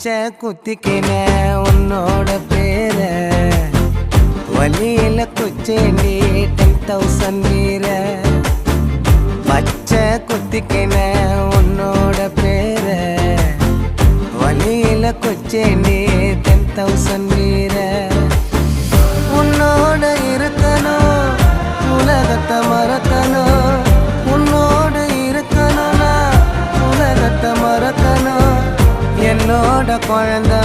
பச்சை குத்திக்கின உன்னோட பேர வழியில குச்சேண்டி 10,000 வீர பச்சை குத்திக்கின உன்னோட பேர வழியில குச்சேண்டி 10,000 வீர உன்னோட இருக்கணும் உலகத்தை மறக்கணும் உன்னோட இருக்கணும்னா உலகத்தை மறக்கணும் என்னோட குழந்தை